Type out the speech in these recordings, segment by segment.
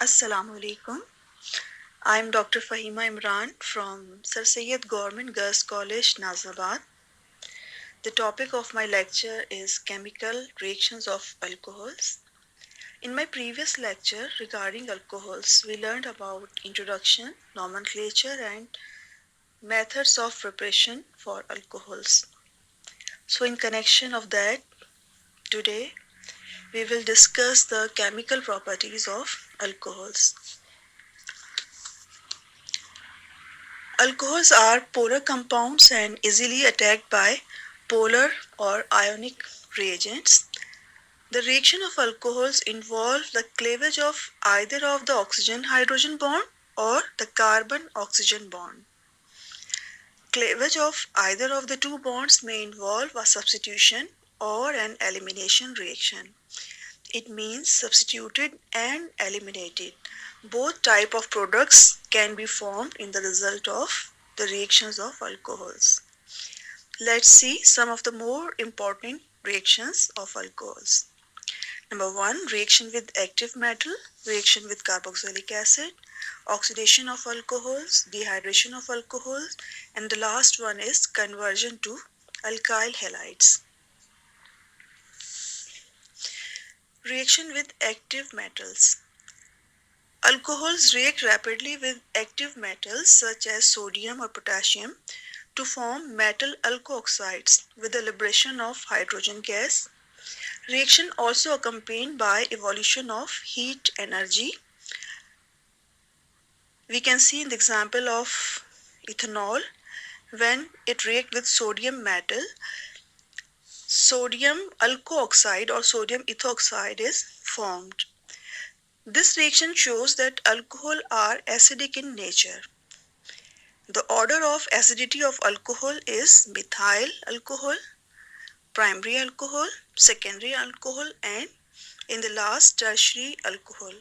Assalamu alaikum. I'm Dr. Fahima Imran from Sir Syed Government Girls College, Nazabad. The topic of my lecture is chemical reactions of alcohols. In my previous lecture regarding alcohols, we learned about introduction, nomenclature, and methods of preparation for alcohols. So, in connection of that, today we will discuss the chemical properties of alcohols. Alcohols are polar compounds and easily attacked by polar or ionic reagents. The reaction of alcohols involve the cleavage of either of the oxygen-hydrogen bond or the carbon-oxygen bond. Cleavage of either of the two bonds may involve a substitution or an elimination reaction. It means substituted and eliminated. Both type of products can be formed in the result of the reactions of alcohols. Let's see some of the more important reactions of alcohols. Number 1, reaction with active metal, reaction with carboxylic acid, oxidation of alcohols, dehydration of alcohols, and the last one is conversion to alkyl halides. Reaction with active metals. Alcohols react rapidly with active metals such as sodium or potassium to form metal alkoxides with the liberation of hydrogen gas. Reaction also accompanied by evolution of heat energy. We can see in the example of ethanol, when it reacts with sodium metal, sodium alkoxide or sodium ethoxide is formed. This reaction shows that alcohol are acidic in nature. The order of acidity of alcohol is methyl alcohol, primary alcohol, secondary alcohol, and in the last tertiary alcohol.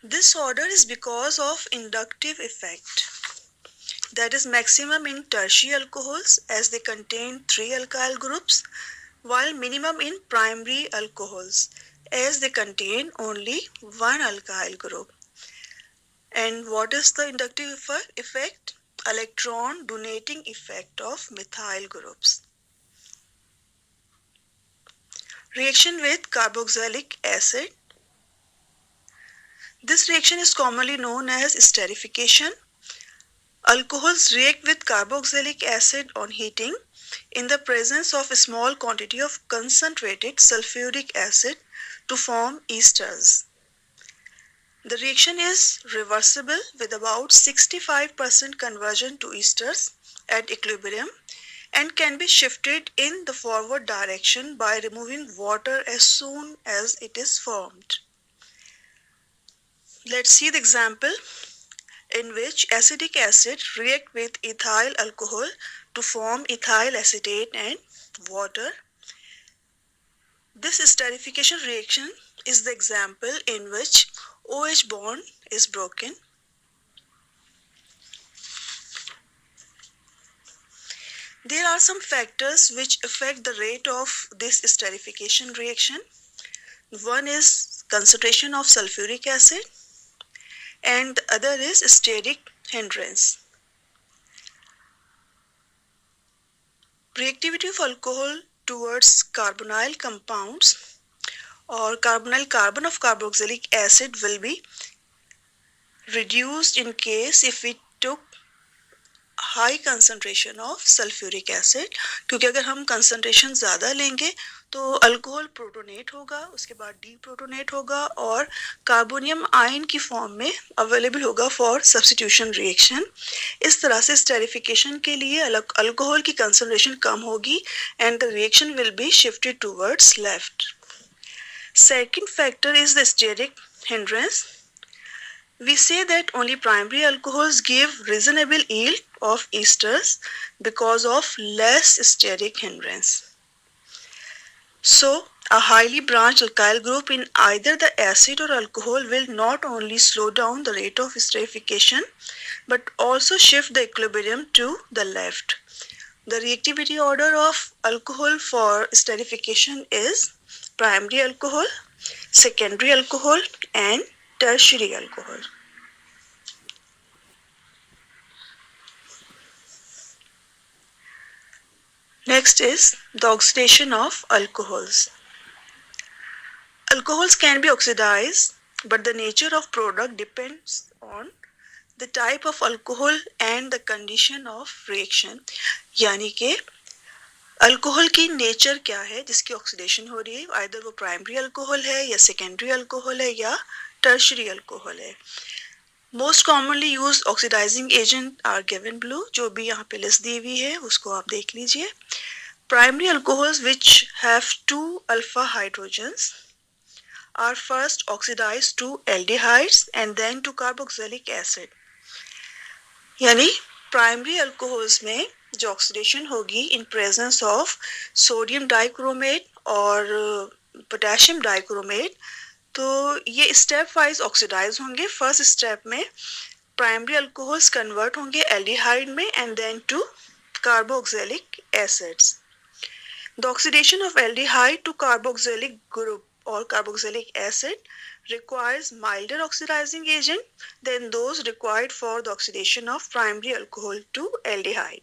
This order is because of inductive effect, that is maximum in tertiary alcohols as they contain 3 alkyl groups, while minimum in primary alcohols as they contain only 1 alkyl group. And what is the inductive effect? Electron donating effect of methyl groups. Reaction with carboxylic acid. This reaction is commonly known as esterification. Alcohols react with carboxylic acid on heating in the presence of a small quantity of concentrated sulfuric acid to form esters. The reaction is reversible with about 65% conversion to esters at equilibrium and can be shifted in the forward direction by removing water as soon as it is formed. Let's see the example in which acetic acid react with ethyl alcohol to form ethyl acetate and water. This esterification reaction is the example in which OH bond is broken. There are some factors which affect the rate of this esterification reaction. One is concentration of sulfuric acid and the other is steric hindrance. Reactivity of alcohol towards carbonyl compounds or carbonyl carbon of carboxylic acid will be reduced in case if we took high concentration of sulphuric acid, क्योंकि अगर हम concentration ज़्यादा लेंगे तो alcohol protonate होगा, उसके बाद D protonate होगा और कार्बोनियम आयन की फॉर्म में अवेलेबल होगा फॉर सब्स्टिट्यूशन रिएक्शन. इस तरह से स्टेरिफिकेशन के लिए अल्कोहल की कंसंट्रेशन कम होगी and the reaction will be shifted towards left. Second factor is the steric hindrance. We say that only primary alcohols give reasonable yield of esters because of less steric hindrance. So, a highly branched alkyl group in either the acid or alcohol will not only slow down the rate of esterification but also shift the equilibrium to the left. The reactivity order of alcohol for esterification is primary alcohol, secondary alcohol, and tertiary alcohol. Next is the oxidation of alcohols. Alcohols can be oxidized, but the nature of product depends on the type of alcohol and the condition of reaction. यानी कि alcohol की nature क्या है जिसकी oxidation हो रही है, either वो प्राइमरी अल्कोहल है या सेकेंडरी अल्कोहल है या टर्शरी अल्कोहल है. Most commonly use oxidising agent are given blue, जो भी यहाँ पे लिस्ट दी हुई है उसको आप देख लीजिए. Primary alcohols which have 2 alpha hydrogens are first oxidized to aldehydes and then to carboxylic acid. यानी प्राइमरी अल्कोहल्स में जो ऑक्सीडेशन होगी in presence of sodium dichromate और पोटेशियम डाइक्रोमेट, तो ये स्टेप वाइज ऑक्सीडाइज होंगे. फर्स्ट स्टेप में primary alcohols convert होंगे एल्डिहाइड में and then to carboxylic acids. The oxidation of aldehyde to carboxylic group or carboxylic acid requires milder oxidizing agent than those required for the oxidation of primary alcohol to aldehyde.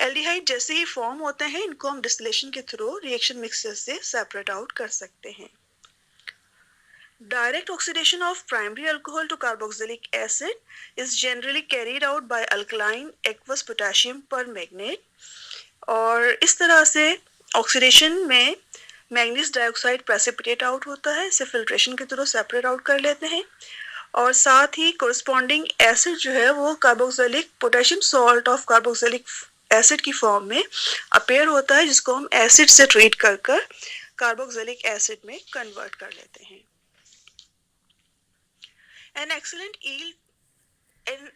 Aldehyde जैसे ही form होते हैं इनको हम distillation के through reaction mixture से separate out कर सकते हैं. Direct oxidation of primary alcohol to carboxylic acid is generally carried out by alkaline aqueous potassium permanganate. और इस तरह से ऑक्सीडेशन में मैग्नीज डाइऑक्साइड प्रेसिपिटेट आउट होता है, इसे फिल्ट्रेशन के थ्रू सेपरेट आउट कर लेते हैं और साथ ही कोरस्पॉन्डिंग एसिड जो है वो carboxylic potassium salt of carboxylic acid की फॉर्म में अपेयर होता है, जिसको हम एसिड से ट्रीट कर कर कार्बोक्सिलिक एसिड में कन्वर्ट कर लेते हैं. An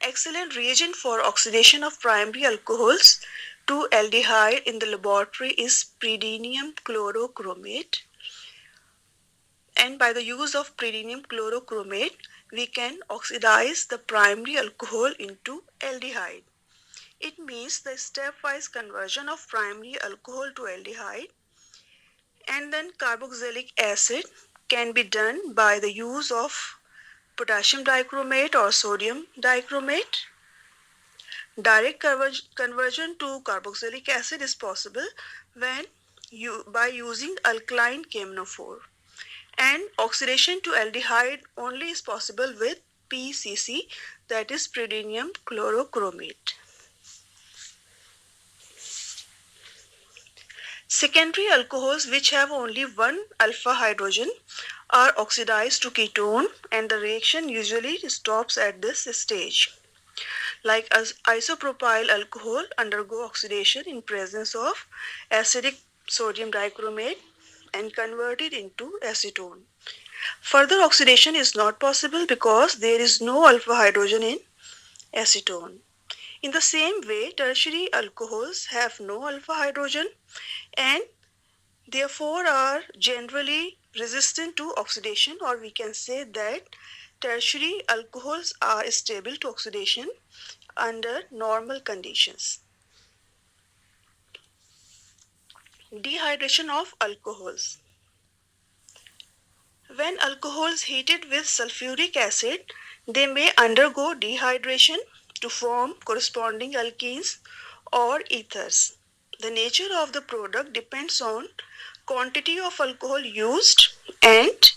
excellent reagent for oxidation of primary alcohols to aldehyde in the laboratory is pyridinium chlorochromate, and by the use of pyridinium chlorochromate we can oxidize the primary alcohol into aldehyde. It means the stepwise conversion of primary alcohol to aldehyde and then carboxylic acid can be done by the use of potassium dichromate or sodium dichromate. Direct conversion to carboxylic acid is possible by using alkaline KMnO4, and oxidation to aldehyde only is possible with PCC, that is pyridinium chlorochromate. Secondary alcohols which have only one alpha hydrogen are oxidized to ketone and the reaction usually stops at this stage. Like as isopropyl alcohol undergo oxidation in presence of acidic sodium dichromate and converted into acetone. Further oxidation is not possible because there is no alpha hydrogen in acetone. In the same way, tertiary alcohols have no alpha hydrogen and therefore are generally resistant to oxidation, or we can say that tertiary alcohols are stable to oxidation under normal conditions. Dehydration of alcohols. When alcohols heated with sulfuric acid, they may undergo dehydration to form corresponding alkenes or ethers. The nature of the product depends on quantity of alcohol used and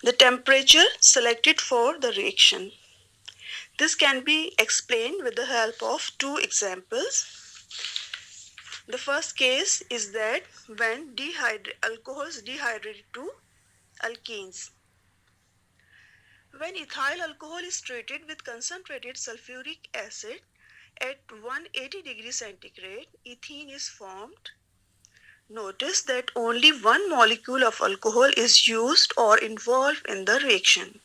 the temperature selected for the reaction. This can be explained with the help of two examples. The first case is that when alcohols dehydrated to alkenes. When ethyl alcohol is treated with concentrated sulfuric acid at 180 degrees centigrade, ethene is formed. Notice that only one molecule of alcohol is used or involved in the reaction.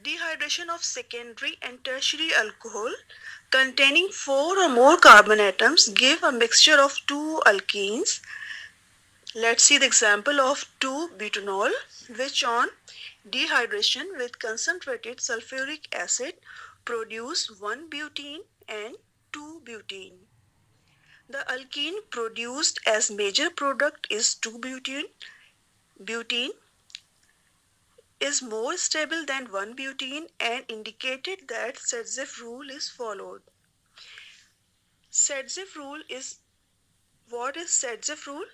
Dehydration of secondary and tertiary alcohol containing 4 or more carbon atoms give a mixture of 2 alkenes. Let's see the example of 2-butanol, which on dehydration with concentrated sulfuric acid produce 1-butene and 2-butene. The alkene produced as major product is 2-butene, is more stable than 1-butene and indicated that Sedgwick rule is followed. Sedgwick rule is What is Sedgwick rule?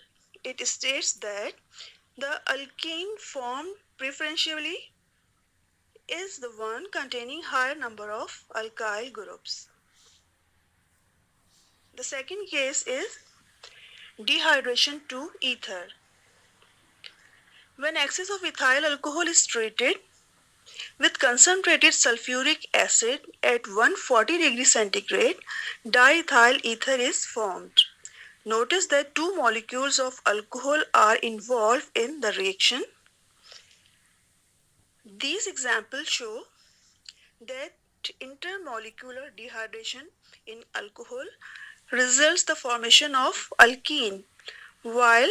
It states that the alkene formed preferentially is the one containing higher number of alkyl groups. The second case is dehydration to ether. When excess of ethyl alcohol is treated with concentrated sulfuric acid at 140 degrees centigrade, diethyl ether is formed. Notice that two molecules of alcohol are involved in the reaction. These examples show that intermolecular dehydration in alcohol results the formation of alkene, while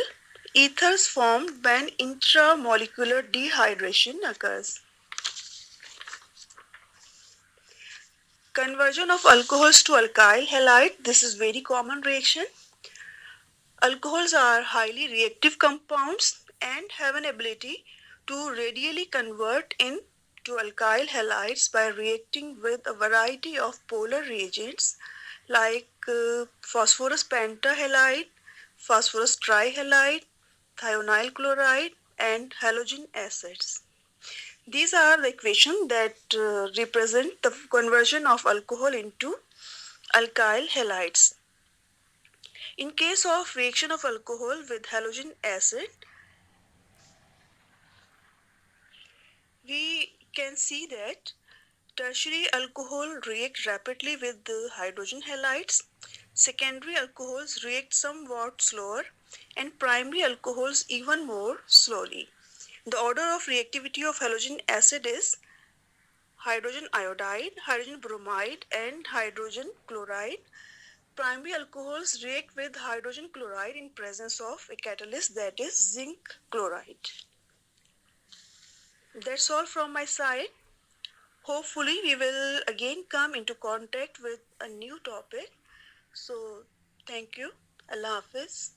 ethers formed when intramolecular dehydration occurs. Conversion of alcohols to alkyl halide. This is very common reaction. Alcohols are highly reactive compounds and have an ability to radially convert into alkyl halides by reacting with a variety of polar reagents like phosphorus pentahalide, phosphorus trihalide, thionyl chloride, and halogen acids. These are the equations that represent the conversion of alcohol into alkyl halides. In case of reaction of alcohol with halogen acid, we can see that tertiary alcohol react rapidly with the hydrogen halides, secondary alcohols react somewhat slower, and primary alcohols even more slowly. The order of reactivity of halogen acid is hydrogen iodide, hydrogen bromide, and hydrogen chloride. Primary alcohols react with hydrogen chloride in presence of a catalyst, that is zinc chloride. That's all from my side. Hopefully we will again come into contact with a new topic. So thank you. Allah Hafiz.